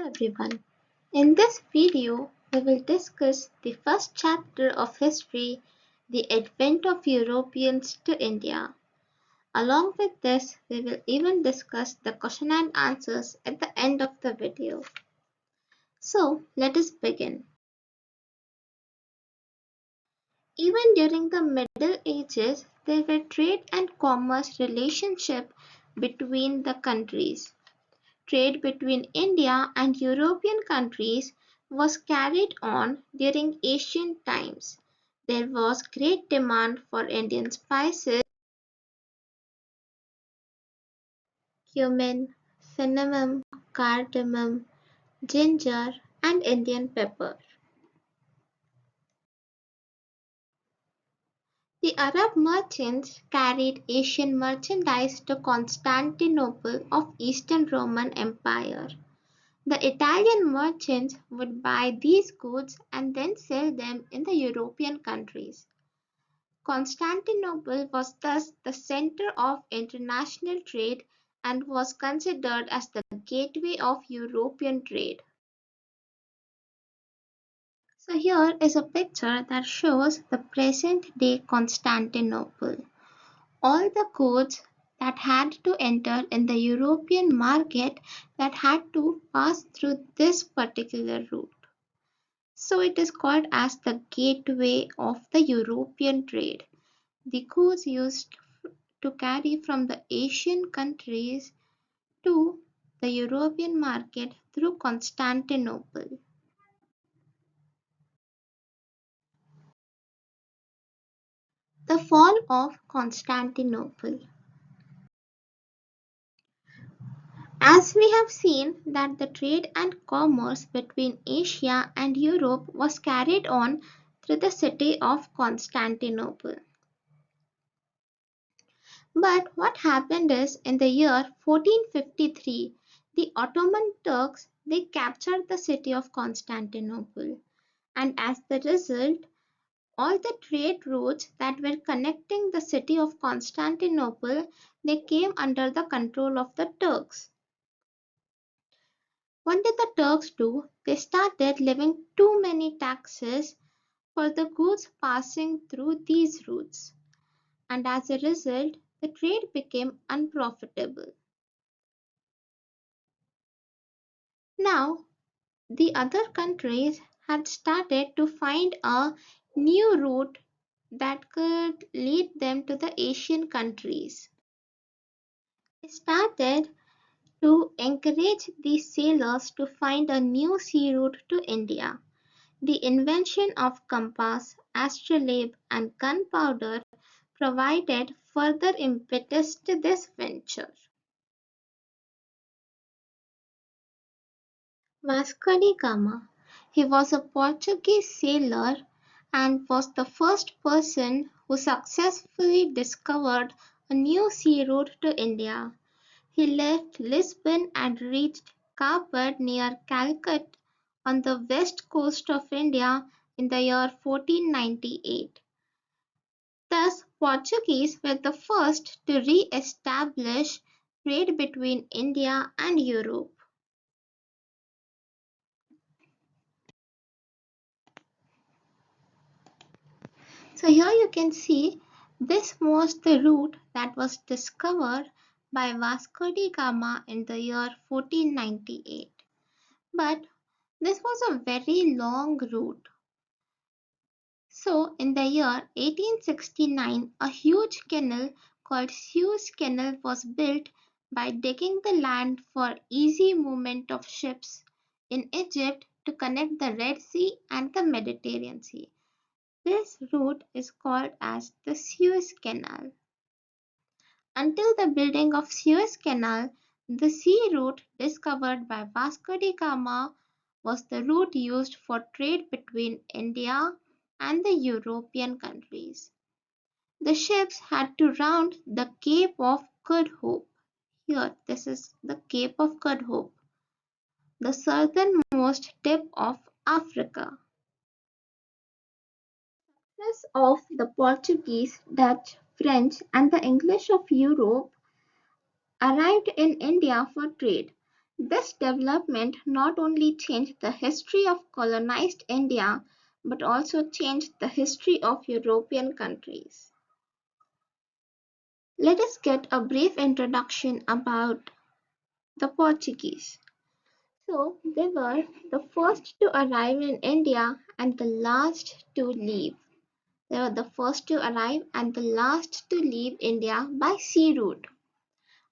Hello everyone. In this video, we will discuss the first chapter of history, the advent of Europeans to India. Along with this, we will even discuss the question and answers at the end of the video. So, let us begin. Even during the Middle Ages, there were trade and commerce relationship between the countries. Trade between India and European countries was carried on during ancient times. There was great demand for Indian spices, cumin, cinnamon, cardamom, ginger, and Indian pepper. The Arab merchants carried Asian merchandise to Constantinople of Eastern Roman Empire. The Italian merchants would buy these goods and then sell them in the European countries. Constantinople was thus the center of international trade and was considered as the gateway of European trade. So here is a picture that shows the present day Constantinople. All the goods that had to enter in the European market that had to pass through this particular route. So it is called as the gateway of the European trade. The goods used to carry from the Asian countries to the European market through Constantinople. The fall of Constantinople. As we have seen that the trade and commerce between Asia and Europe was carried on through the city of Constantinople. But what happened is in the year 1453, the Ottoman Turks they captured the city of Constantinople, and as the result, all the trade routes that were connecting the city of Constantinople they came under the control of the Turks. What did the Turks do? They started levying too many taxes for the goods passing through these routes, and as a result, the trade became unprofitable. Now, the other countries had started to find a new route that could lead them to the Asian countries. They started to encourage these sailors to find a new sea route to India. The invention of compass, astrolabe, and gunpowder provided further impetus to this venture. Vasco da Gama. He was a Portuguese sailor and was the first person who successfully discovered a new sea route to India. He left Lisbon and reached Cape Verde near Calicut on the west coast of India in the year 1498. Thus, Portuguese were the first to re-establish trade between India and Europe. So here you can see this was the route that was discovered by Vasco da Gama in the year 1498. But this was a very long route. So in the year 1869, a huge canal called Suez Canal was built by digging the land for easy movement of ships in Egypt to connect the Red Sea and the Mediterranean Sea. This route is called as the Suez Canal. Until the building of Suez Canal, the sea route discovered by Vasco da Gama was the route used for trade between India and the European countries. The ships had to round the Cape of Good Hope. Here, this is the Cape of Good Hope, the southernmost tip of Africa. Success of the Portuguese, Dutch, French, and the English of Europe arrived in India for trade. This development not only changed the history of colonized India but also changed the history of European countries. Let us get a brief introduction about the Portuguese. So, they were the first to arrive in India and the last to leave. They were the first to arrive and the last to leave India by sea route.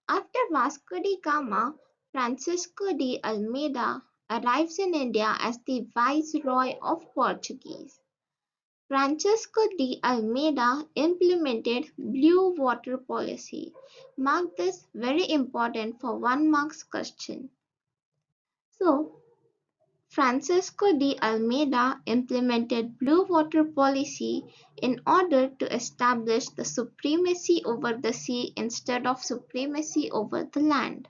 After Vasco da Gama, Francisco de Almeida arrives in India as the Viceroy of Portuguese. Francisco de Almeida implemented blue water policy. Mark this very important for 1 marks question. So, Francisco de Almeida implemented blue water policy in order to establish the supremacy over the sea instead of supremacy over the land.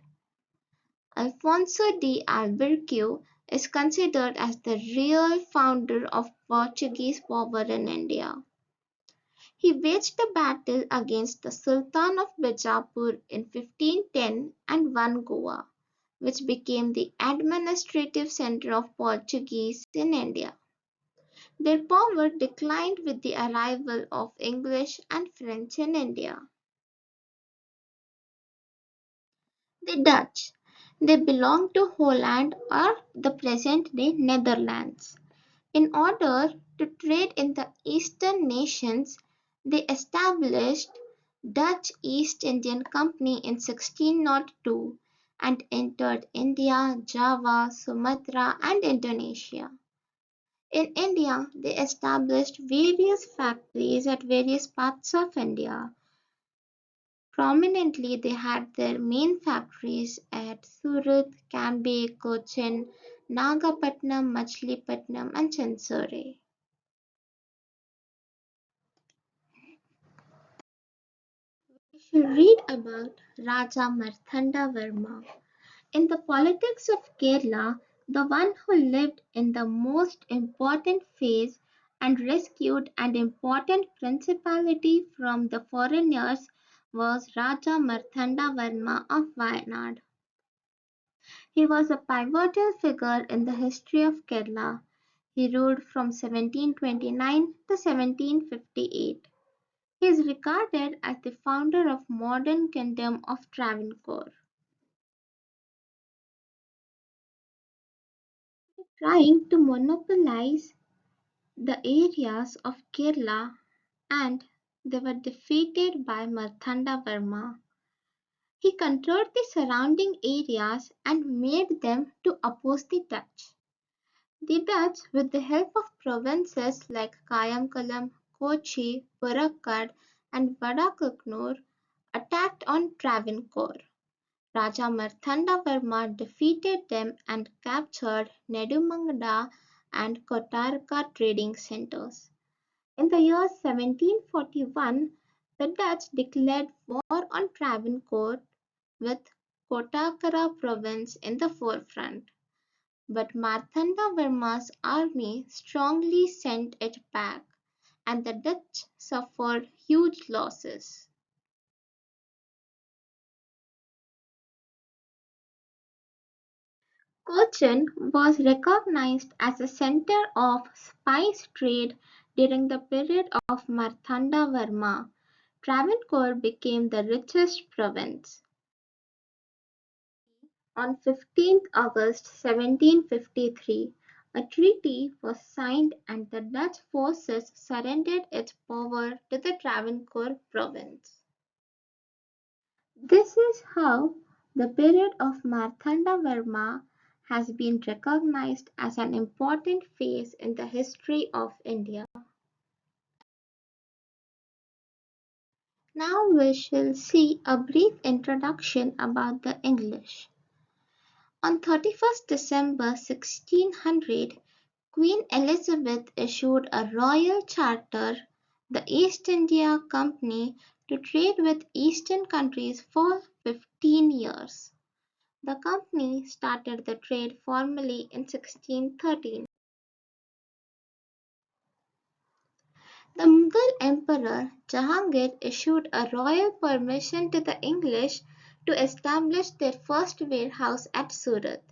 Alfonso de Albuquerque is considered as the real founder of Portuguese power in India. He waged a battle against the Sultan of Bijapur in 1510 and won Goa, which became the administrative center of Portuguese in India. Their power declined with the arrival of English and French in India. The Dutch. They belonged to Holland or the present day Netherlands. In order to trade in the Eastern nations, they established Dutch East Indian Company in 1602 and entered India, Java, Sumatra and Indonesia. In India, they established various factories at various parts of India. Prominently, they had their main factories at Surat, Cambay, Cochin, Nagapatnam, Machilipatnam and Chinsurah. We should read about Raja Marthanda Verma. In the politics of Kerala, the one who lived in the most important phase and rescued an important principality from the foreigners was Raja Marthanda Verma of Wayanad. He was a pivotal figure in the history of Kerala. He ruled from 1729 to 1758. He is regarded as the founder of modern kingdom of Travancore. Trying to monopolize the areas of Kerala and they were defeated by Marthanda Verma. He controlled the surrounding areas and made them to oppose the Dutch. The Dutch, with the help of provinces like Kayamkalam, Kochi, Purakkad, and Vadakuknur, attacked on Travancore. Raja Marthanda Verma defeated them and captured Nedumangada and Kotarka trading centers. In the year 1741, the Dutch declared war on Travancore with Kotakara province in the forefront. But Marthanda Verma's army strongly sent it back, and the Dutch suffered huge losses. Cochin was recognized as a center of spice trade during the period of Marthanda Verma. Travancore became the richest province. On 15th August 1753, a treaty was signed and the Dutch forces surrendered its power to the Travancore province. This is how the period of Marthanda Verma has been recognized as an important phase in the history of India. Now we shall see a brief introduction about the English. On 31st December 1600, Queen Elizabeth issued a royal charter, the East India Company, to trade with Eastern countries for 15 years. The company started the trade formally in 1613. The Mughal Emperor Jahangir issued a royal permission to the English to establish their first warehouse at Surat.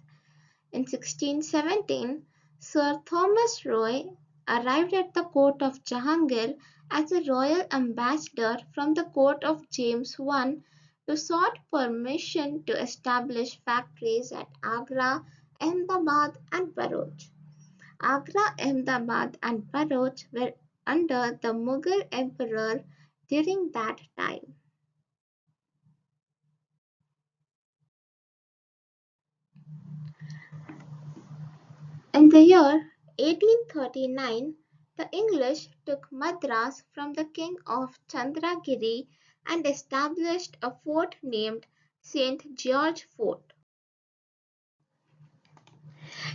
In 1617, Sir Thomas Roe arrived at the court of Jahangir as a royal ambassador from the court of James I to sought permission to establish factories at Agra, Ahmedabad and Bharuch. Agra, Ahmedabad and Bharuch were under the Mughal emperor during that time. In the year 1839, the English took Madras from the king of Chandragiri and established a fort named St. George Fort.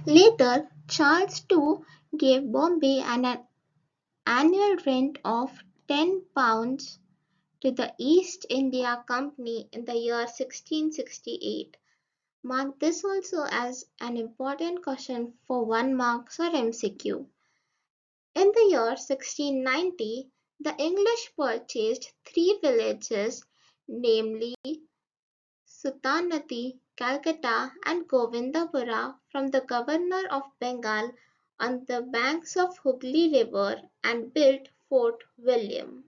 Later, Charles II gave Bombay an annual rent of £10 to the East India Company in the year 1668. Mark this also as an important question for 1 marks or MCQ. In the year 1690, the English purchased 3 villages, namely Sultanati, Calcutta and Govindapura from the governor of Bengal on the banks of Hooghly River and built Fort William.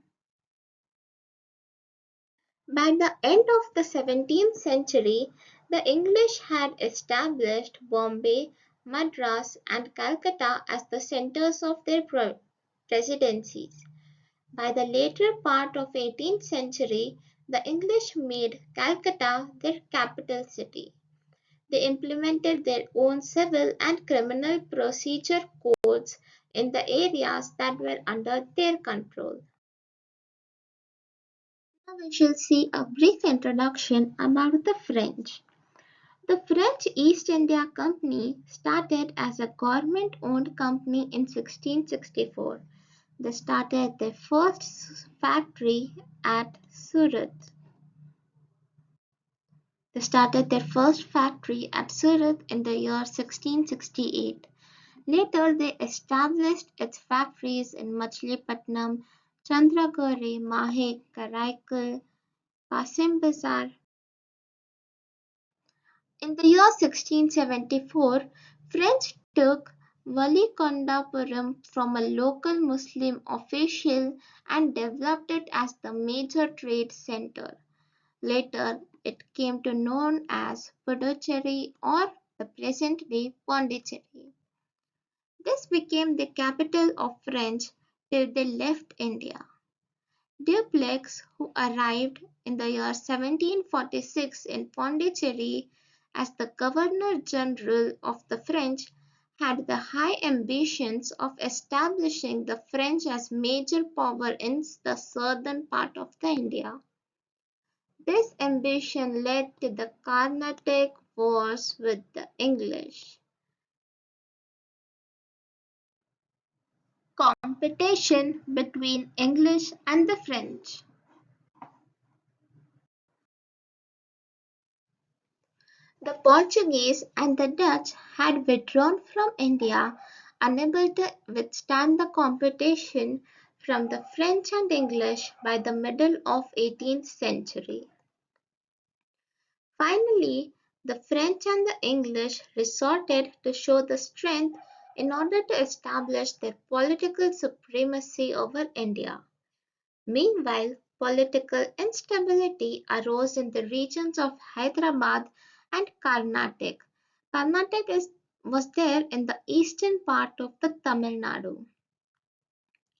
By the end of the 17th century, the English had established Bombay, Madras and Calcutta as the centers of their presidencies. By the later part of 18th century, the English made Calcutta their capital city. They implemented their own civil and criminal procedure codes in the areas that were under their control. Now we shall see a brief introduction about the French. The French East India Company started as a government-owned company in 1664. They started their first factory at Surat. In the year 1668. Later, they established its factories in Machilipatnam, Chandragiri, Mahe, Karaikal, Kasim Bazar. In the year 1674, French took Valikondapuram from a local Muslim official and developed it as the major trade center. Later, it came to known as Puducherry or the present-day Pondicherry. This became the capital of French till they left India. Dupleix, who arrived in the year 1746 in Pondicherry as the Governor-General of the French, had the high ambitions of establishing the French as major power in the southern part of the India. This ambition led to the Carnatic Wars with the English. Competition between English and the French. The Portuguese and the Dutch had withdrawn from India, unable to withstand the competition from the French and English by the middle of 18th century. Finally, the French and the English resorted to show the strength in order to establish their political supremacy over India. Meanwhile, political instability arose in the regions of Hyderabad and Carnatic. Carnatic was there in the eastern part of the Tamil Nadu.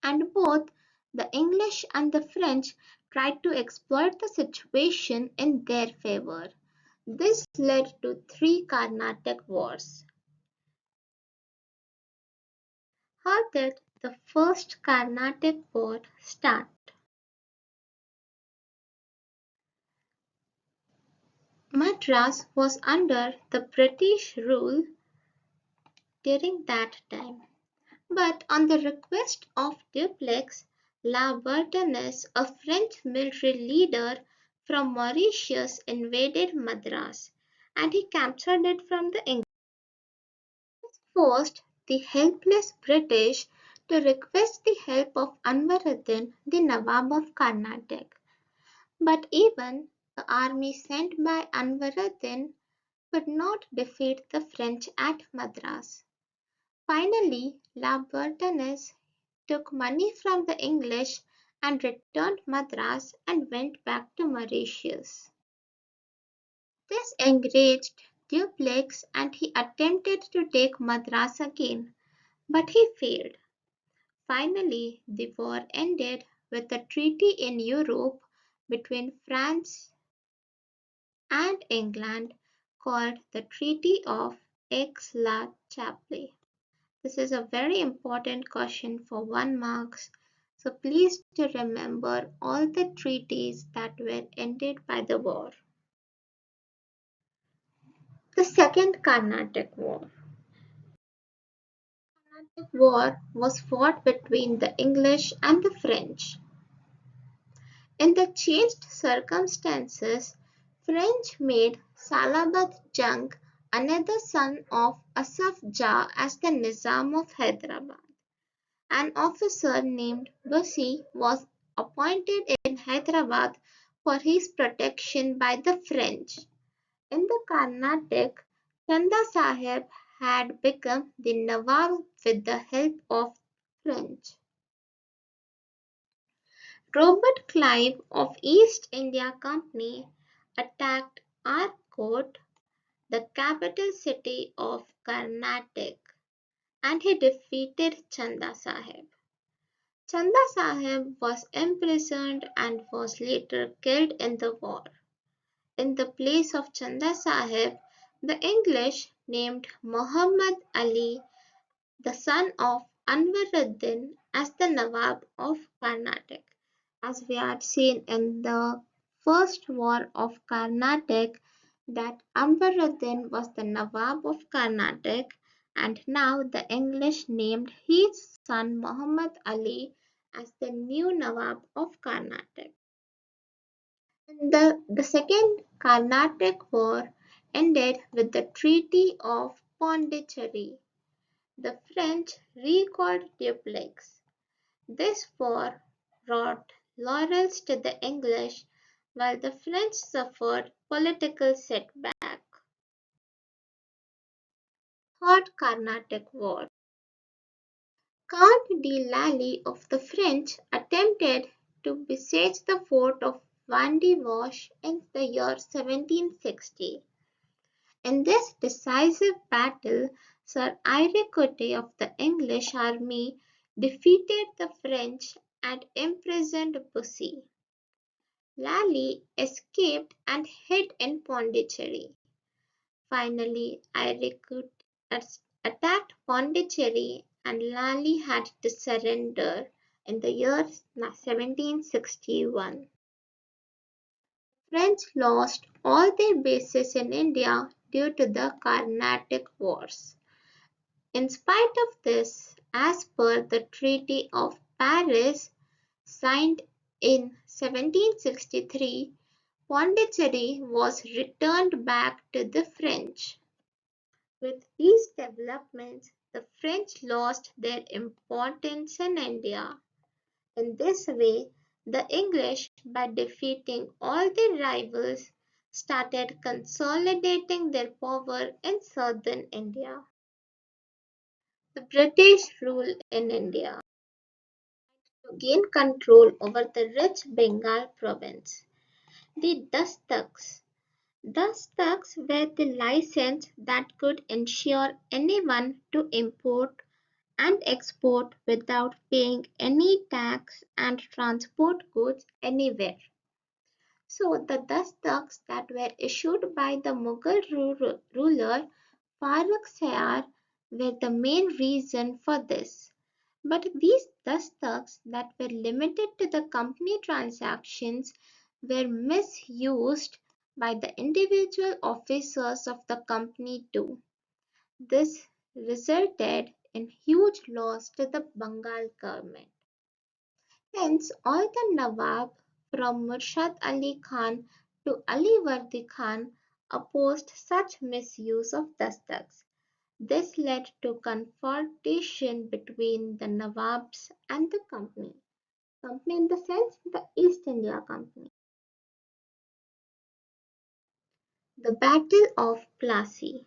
And both the English and the French tried to exploit the situation in their favor. This led to 3 Carnatic Wars. How did the first Carnatic War start? Madras was under the British rule during that time, but on the request of Dupleix, La Bourdonnais, a French military leader from Mauritius, invaded Madras, and he captured it from the English. This forced the helpless British to request the help of Anwaruddin, the Nawab of Carnatic. But even The army sent by Anwaruddin could not defeat the French at Madras. Finally, La Bourdonnais took money from the English and returned Madras and went back to Mauritius. This enraged Dupleix and he attempted to take Madras again, but he failed. Finally, the war ended with a treaty in Europe between France and England called the Treaty of Aix-la-Chapelle. This is a very important question for 1 marks, so please to remember all the treaties that were ended by the war. The Second Carnatic War. The Carnatic War was fought between the English and the French. In the changed circumstances, French made Salabat Jung, another son of Asaf Jah, as the Nizam of Hyderabad. An officer named Bussy was appointed in Hyderabad for his protection by the French. In the Carnatic, Chanda Sahib had become the Nawab with the help of French. Robert Clive of East India Company attacked Arcot, the capital city of Carnatic, and he defeated Chanda Sahib. Chanda Sahib was imprisoned and was later killed in the war. In the place of Chanda Sahib, the English named Muhammad Ali, the son of Anwaruddin, as the Nawab of Carnatic. As we had seen in the first war of Carnatic, that Anwaruddin was the Nawab of Carnatic, and now the English named his son Muhammad Ali as the new Nawab of Carnatic. The Second Carnatic War ended with the Treaty of Pondicherry. The French recalled Dupleix. This war brought laurels to the English, while the French suffered political setback. Third Carnatic War. Count de Lally of the French attempted to besiege the fort of Vandivash in the year 1760. In this decisive battle, Sir Eyre Cote of the English army defeated the French and imprisoned Bussy. Lally escaped and hid in Pondicherry. Finally, Eyre Cote attacked Pondicherry and Lally had to surrender in the year 1761. French lost all their bases in India due to the Carnatic Wars. In spite of this, as per the Treaty of Paris signed in 1763, Pondicherry was returned back to the French. With these developments, the French lost their importance in India. In this way, the English, by defeating all their rivals, started consolidating their power in southern India. The British rule in India. To gain control over the rich Bengal province. The Dastaks. Dastaks were the license that could ensure anyone to import and export without paying any tax and transport goods anywhere. So the Dastaks that were issued by the Mughal ruler Farrukh Sayar were the main reason for this. But these dastaks that were limited to the company transactions were misused by the individual officers of the company too. This resulted in huge loss to the Bengal government. Hence, all the Nawab from Murshid Ali Khan to Ali Vardi Khan opposed such misuse of dastaks. This led to confrontation between the Nawabs and the company. Company in the sense the East India Company. The Battle of Plassey.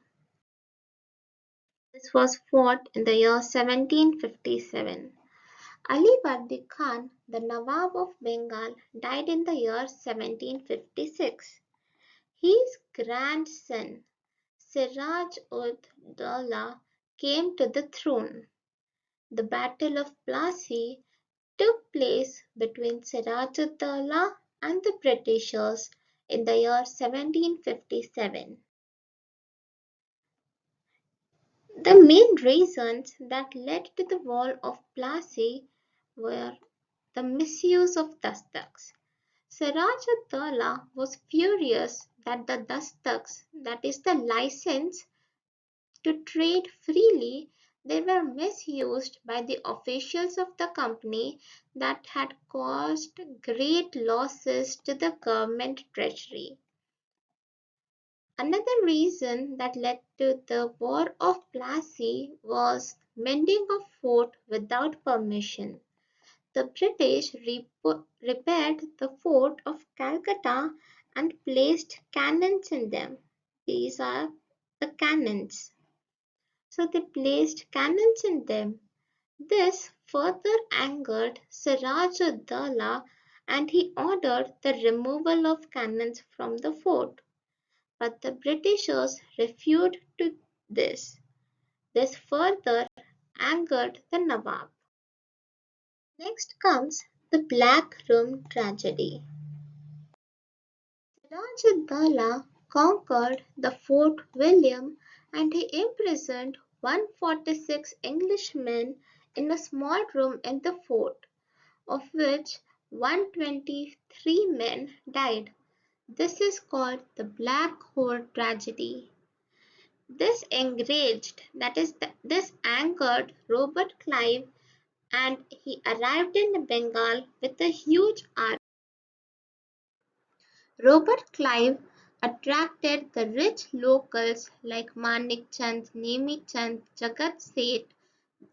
This was fought in the year 1757. Ali Bardi Khan, the Nawab of Bengal, died in the year 1756. His grandson, Siraj-ud-Daulah, came to the throne. The Battle of Plassey took place between Siraj-ud-Daulah and the Britishers in the year 1757. The main reasons that led to the War of Plassey were the misuse of dastaks. Siraj-ud-Daulah was furious that the dastaks, that is the license to trade freely, they were misused by the officials of the company that had caused great losses to the government treasury. Another reason that led to the War of Plassey was mending of fort without permission. The British repaired the fort of Calcutta and placed cannons in them. These are the cannons. So they placed cannons in them. This further angered Siraj-ud-Daulah and he ordered the removal of cannons from the fort. But the Britishers refused to this. This further angered the Nawab. Next comes the Black Room tragedy. Siraj-ud-Daulah conquered the Fort William and he imprisoned 146 Englishmen in a small room in the fort, of which 123 men died. This is called the Black Hole tragedy. This enraged, this angered Robert Clive and he arrived in Bengal with a huge army. Robert Clive attracted the rich locals like Manik Chand, Nemi Chand, Jagat Seth,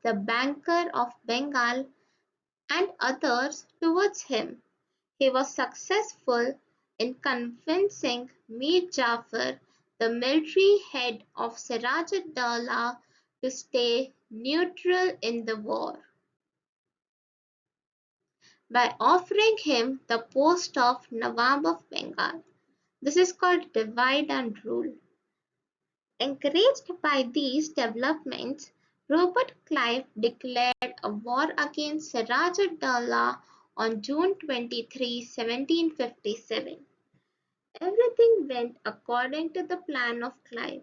the banker of Bengal, and others towards him. He was successful in convincing Mir Jafar, the military head of Siraj-ud-Daulah, to stay neutral in the war by offering him the post of Nawab of Bengal. This is called divide and rule. Encouraged by these developments, Robert Clive declared a war against Siraj-ud-Daulah on June 23, 1757. Everything went according to the plan of Clive.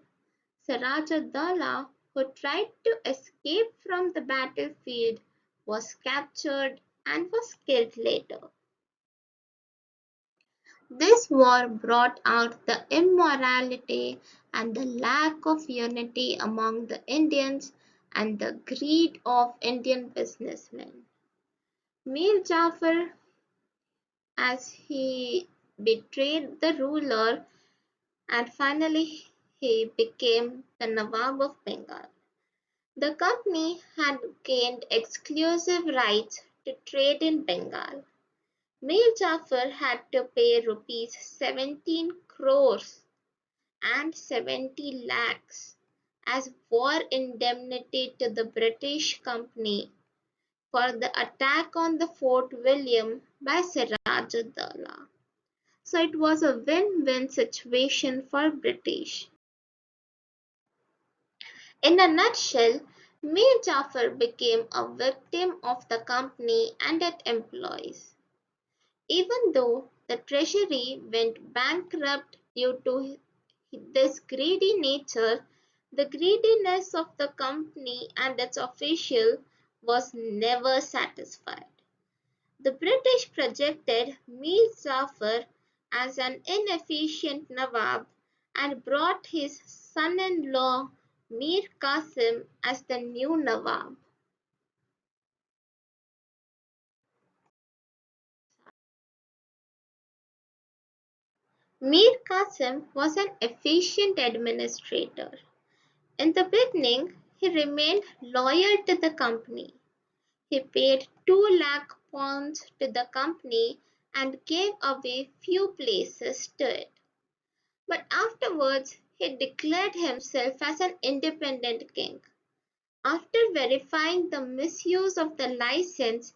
Siraj-ud-Daulah, who tried to escape from the battlefield, was captured and was killed later. This war brought out the immorality and the lack of unity among the Indians and the greed of Indian businessmen. Mir Jafar, as he betrayed the ruler and finally he became the Nawab of Bengal. The company had gained exclusive rights to trade in Bengal. Mir Jafar had to pay rupees 17 crores and 70 lakhs as war indemnity to the British company for the attack on the Fort William by Siraj-ud-Daulah. So it was a win-win situation for British. In a nutshell, Mir Jafar became a victim of the company and its employees. Even though the treasury went bankrupt due to this greedy nature, the greediness of the company and its official was never satisfied. The British projected Mir Jafar as an inefficient Nawab and brought his son-in-law Mir Qasim as the new Nawab. Mir Qasim was an efficient administrator. In the beginning, he remained loyal to the company. He paid 2 lakh pounds to the company and gave away few places to it. But afterwards he declared himself as an independent king. After verifying the misuse of the license,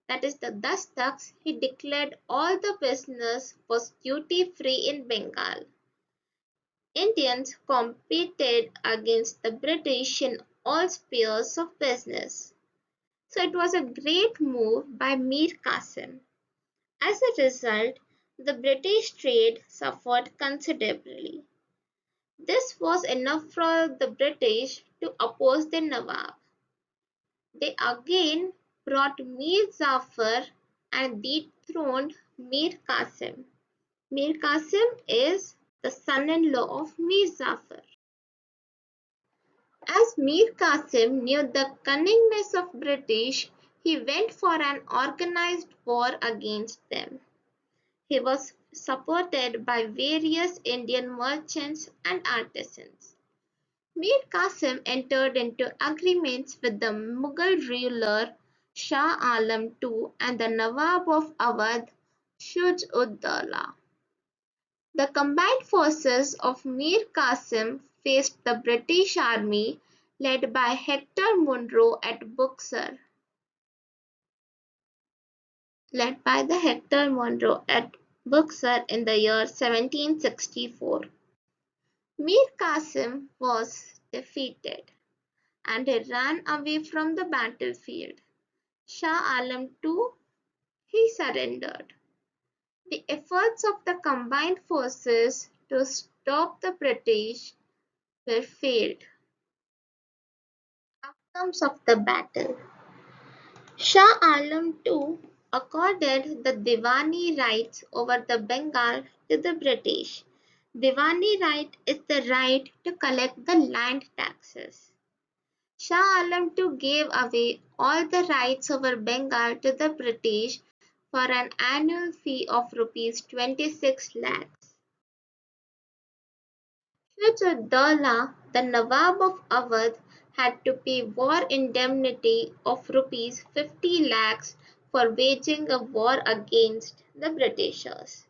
that is the dastaks, he declared all the business was duty-free in Bengal. Indians competed against the British in all spheres of business. So it was a great move by Mir Qasim. As a result, the British trade suffered considerably. This was enough for the British to oppose the Nawab. They again brought Mir Jafar and dethroned Mir Qasim. Mir Qasim is the son-in-law of Mir Jafar. As Mir Qasim knew the cunningness of British, he went for an organized war against them. He was supported by various Indian merchants and artisans. Mir Qasim entered into agreements with the Mughal ruler Shah Alam II and the Nawab of Awadh Shuja'ud-Dawla. The combined forces of Mir Qasim faced the British army led by Hector Munro at Buxar. In the year 1764. Mir Qasim was defeated and he ran away from the battlefield. Shah Alam too, he surrendered. The efforts of the combined forces to stop the British were failed. Outcomes of the battle. Shah Alam II accorded the Diwani rights over the Bengal to the British. Diwani right is the right to collect the land taxes. Shah Alam II gave away all the rights over Bengal to the British for an annual fee of rupees 26 lakhs. Shuja'ud-Dawla, the Nawab of Awadh, had to pay war indemnity of rupees 50 lakhs for waging a war against the Britishers.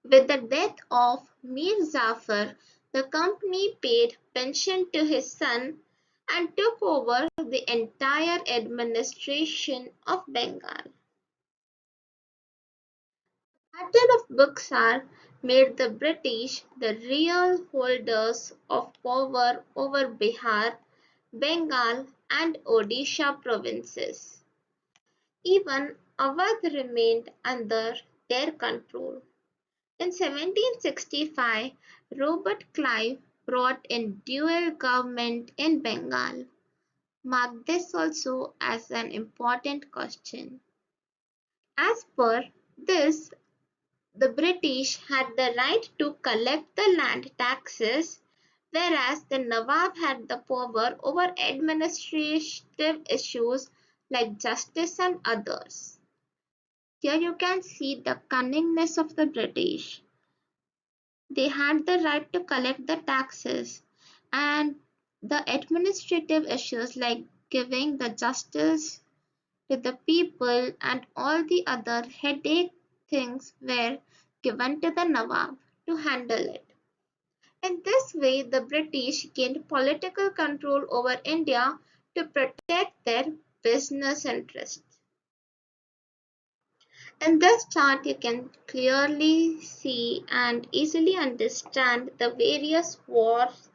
With the death of Mir Jafar, the company paid pension to his son and took over the entire administration of Bengal. Battle of Buxar made the British the real holders of power over Bihar, Bengal and Odisha provinces. Even Awadh remained under their control. In 1765, Robert Clive brought in dual government in Bengal. Mark this also as an important question. As per this, the British had the right to collect the land taxes, whereas the Nawab had the power over administrative issues like justice and others. Here you can see the cunningness of the British. They had the right to collect the taxes and the administrative issues like giving the justice to the people and all the other headache things were given to the Nawab to handle it. In this way, the British gained political control over India to protect their business interests. In this chart, you can clearly see and easily understand the various wars,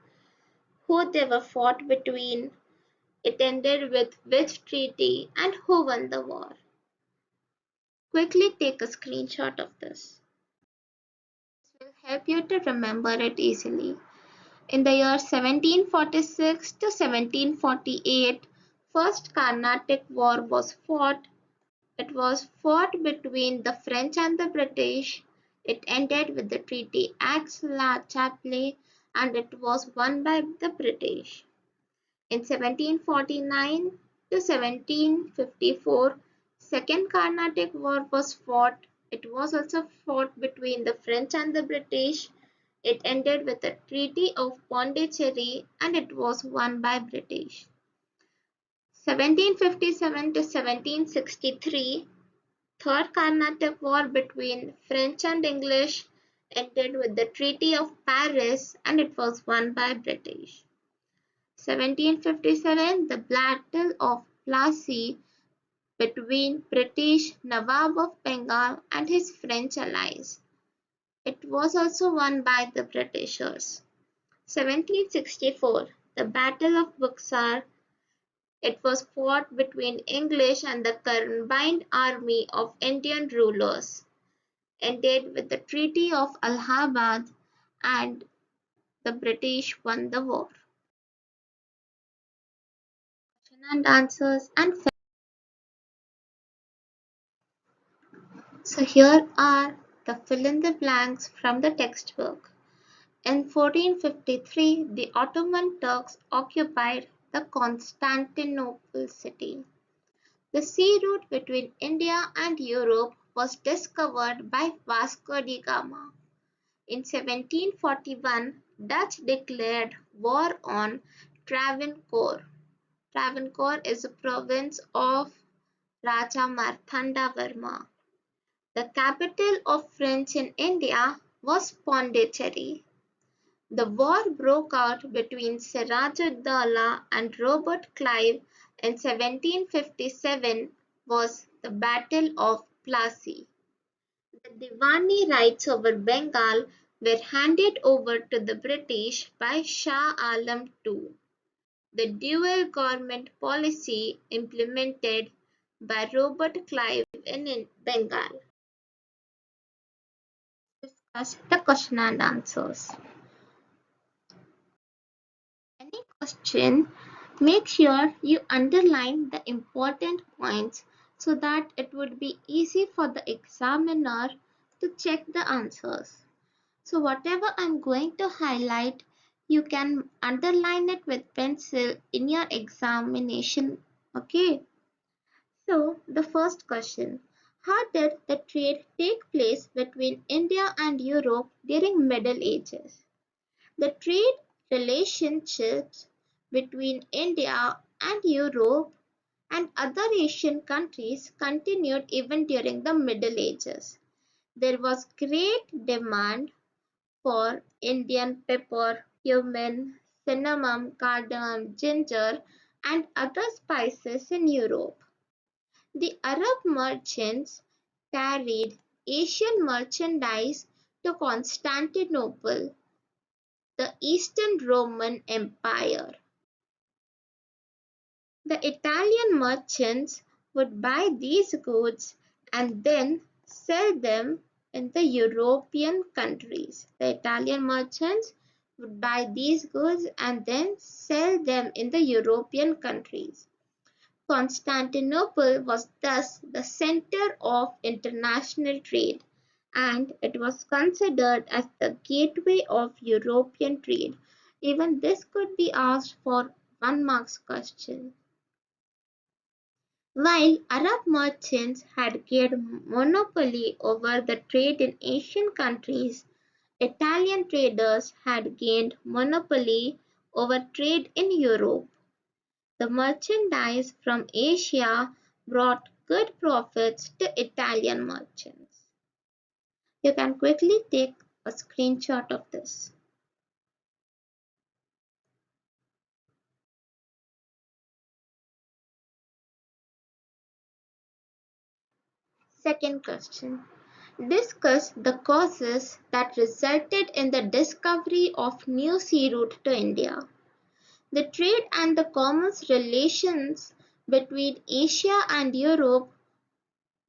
who they were fought between, it ended with which treaty, and who won the war. Quickly take a screenshot of this. This will help you to remember it easily. In the year 1746 to 1748, First Carnatic War was fought. It was fought between the French and the British. It ended with the Treaty Aix-la-Chapelle and it was won by the British. In 1749 to 1754, Second Carnatic War was fought. It was also fought between the French and the British. It ended with the Treaty of Pondicherry and it was won by British. 1757 to 1763, Third Carnatic War between French and English. ended with the Treaty of Paris and it was won by British. 1757, the Battle of Plassey between British Nawab of Bengal and his French allies. It was also won by the Britishers. 1764, the Battle of Buxar. It was fought between English and the combined army of Indian rulers, ended with the Treaty of Allahabad and the British won the war. Question and answers and so here are the fill in the blanks from the textbook. In 1453, the Ottoman Turks occupied the Constantinople city. The sea route between India and Europe was discovered by Vasco da Gama. In 1741, Dutch declared war on Travancore. Travancore is a province of Raja Marthanda Varma. The capital of French in India was Pondicherry. The war broke out between Siraj-ud-Dowlah and Robert Clive in 1757 was the Battle of Plassey. The Diwani rights over Bengal were handed over to the British by Shah Alam II. The dual government policy implemented by Robert Clive in Bengal. Discuss the question and answers. Any question, make sure you underline the important points so that it would be easy for the examiner to check the answers. So whatever I'm going to highlight, you can underline it with pencil in your examination. Okay. So the first question. How did the trade take place between India and Europe during Middle Ages? The trade relationships between India and Europe and other Asian countries continued even during the Middle Ages. There was great demand for Indian pepper, cumin, cinnamon, cardamom, ginger, and other spices in Europe. The Arab merchants carried Asian merchandise to Constantinople, the Eastern Roman Empire. The Italian merchants would buy these goods and then sell them in the European countries. The Italian merchants would buy these goods and then sell them in the European countries. Constantinople was thus the center of international trade, and it was considered as the gateway of European trade. Even this could be asked for 1 marks question. While Arab merchants had gained monopoly over the trade in Asian countries, Italian traders had gained monopoly over trade in Europe. The merchandise from Asia brought good profits to Italian merchants. You can quickly take a screenshot of this. Second question. Discuss the causes that resulted in the discovery of new sea route to India. The trade and the commerce relations between Asia and Europe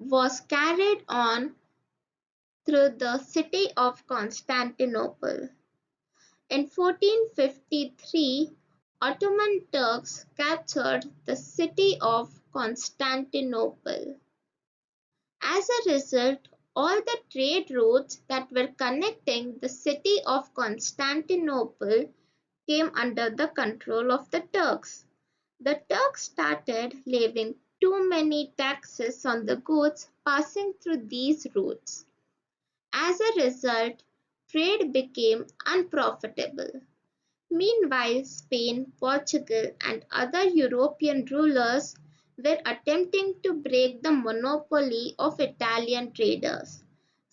was carried on through the city of Constantinople. In 1453, Ottoman Turks captured the city of Constantinople. As a result, all the trade routes that were connecting the city of Constantinople came under the control of the Turks. The Turks started levying too many taxes on the goods passing through these routes. As a result, trade became unprofitable. Meanwhile, Spain, Portugal, and other European rulers were attempting to break the monopoly of Italian traders.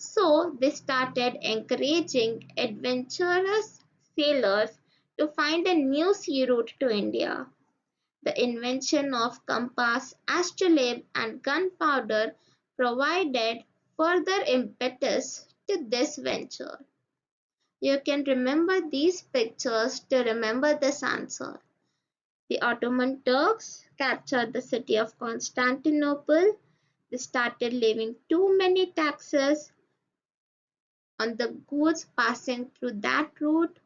So they started encouraging adventurous sailors to find a new sea route to India. The invention of compass, astrolabe, and gunpowder provided further impetus to this venture. You can remember these pictures to remember this answer. The Ottoman Turks captured the city of Constantinople. They started levying too many taxes on the goods passing through that route,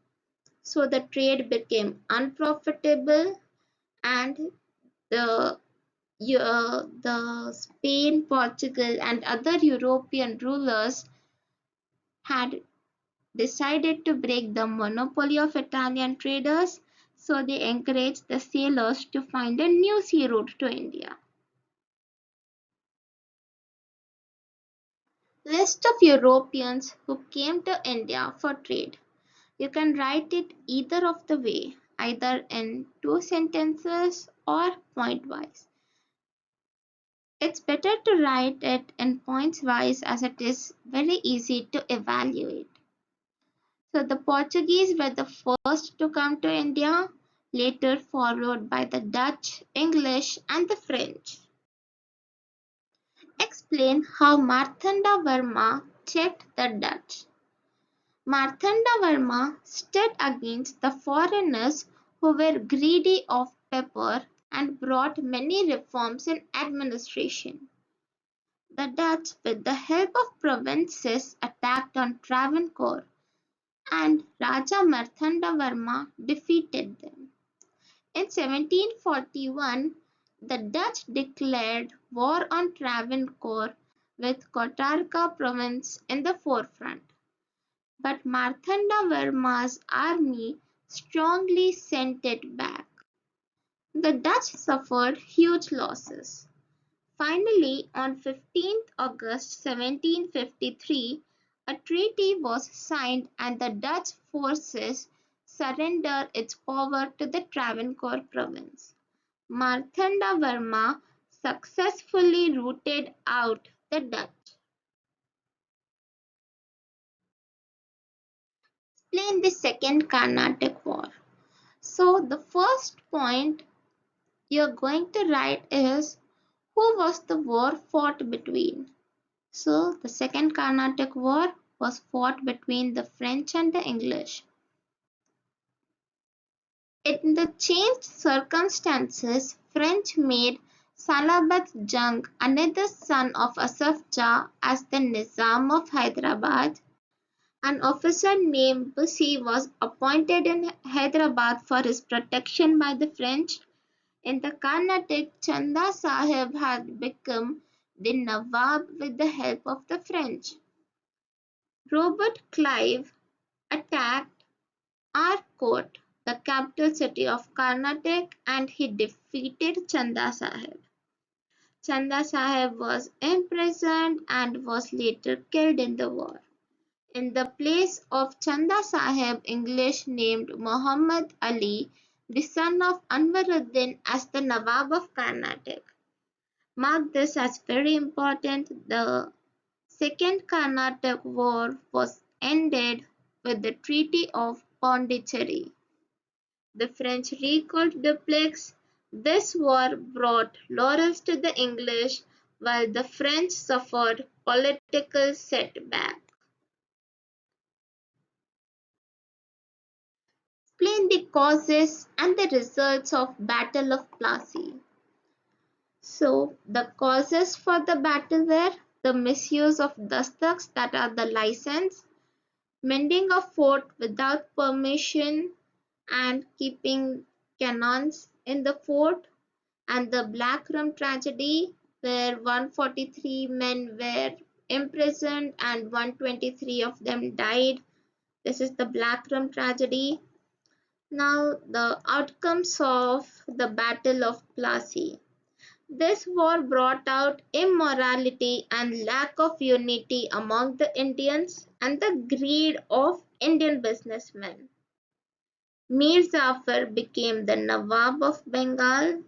so the trade became unprofitable, and the the Spain, Portugal, and other European rulers had decided to break the monopoly of Italian traders, so they encouraged the sailors to find a new sea route to India. List of Europeans who came to India for trade. You can write it either of the way, either in two sentences or point-wise. It's better to write it in points-wise as it is very easy to evaluate. So the Portuguese were the first to come to India, later followed by the Dutch, English, and the French. Explain how Marthanda Varma checked the Dutch. Marthanda Varma stood against the foreigners who were greedy of pepper and brought many reforms in administration. The Dutch, with the help of provinces, attacked on Travancore, and Raja Marthanda Varma defeated them. In 1741, the Dutch declared war on Travancore with Kotarka province in the forefront. But Marthanda Varma's army strongly sent it back. The Dutch suffered huge losses. Finally, on 15th August 1753, a treaty was signed and the Dutch forces surrendered its power to the Travancore province. Marthanda Varma successfully rooted out the Dutch. Explain the Second Carnatic War. So the first point you're going to write is who was the war fought between. So the Second Carnatic War was fought between the French and the English. In the changed circumstances, French made Salabat Jung, another son of Asaf Jah, as the Nizam of Hyderabad. An officer named Bussy was appointed in Hyderabad for his protection by the French. In the Carnatic, Chanda Sahib had become the Nawab with the help of the French. Robert Clive attacked Arcot, the capital city of Carnatic, and he defeated Chanda Sahib. Chanda Sahib was imprisoned and was later killed in the war. In the place of Chanda Sahib, English named Muhammad Ali, the son of Anwaruddin, as the Nawab of Carnatic. Mark this as very important. The Second Carnatic War was ended with the Treaty of Pondicherry. The French recalled Dupleix. This war brought laurels to the English, while the French suffered political setback. Explain the causes and the results of Battle of Plassey. So the causes for the battle were the misuse of dastaks, that are the license, mending a fort without permission, and keeping cannons in the fort, and the Black Room tragedy, where 143 men were imprisoned and 123 of them died. This is the Black Room tragedy. Now, the outcomes of the Battle of Plassey. This war brought out immorality and lack of unity among the Indians and the greed of Indian businessmen. Mir Jafar became the Nawab of Bengal.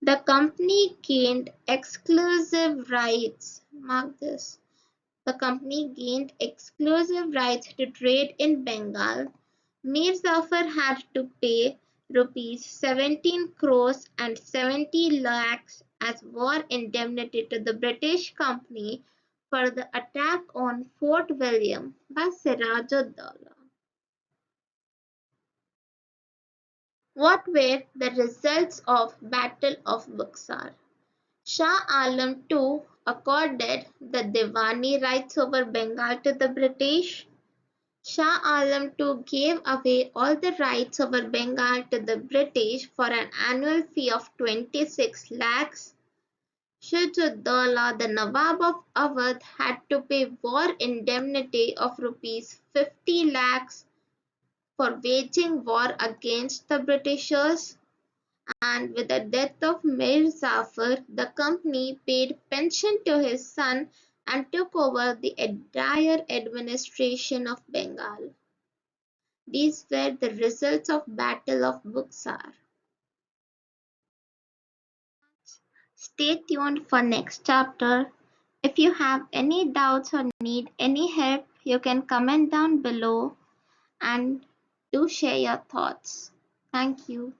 The company gained exclusive rights Mark this. The company gained exclusive rights to trade in Bengal. Mir Zafar had to pay rupees 17 crores and 70 lakhs as war indemnity to the British company for the attack on Fort William by Siraj-ud-Dawla. What were the results of Battle of Buxar? Shah Alam II accorded the Diwani rights over Bengal to the British. Shah Alam II gave away all the rights over Bengal to the British for an annual fee of 26 lakhs. Siraj-ud-Dawla, the Nawab of Awadh, had to pay war indemnity of rupees 50 lakhs for waging war against the Britishers. And with the death of Mir Zafar, the company paid pension to his son and took over the entire administration of Bengal. These were the results of Battle of Buxar. Stay tuned for next chapter. If you have any doubts or need any help, you can comment down below and do share your thoughts. Thank you.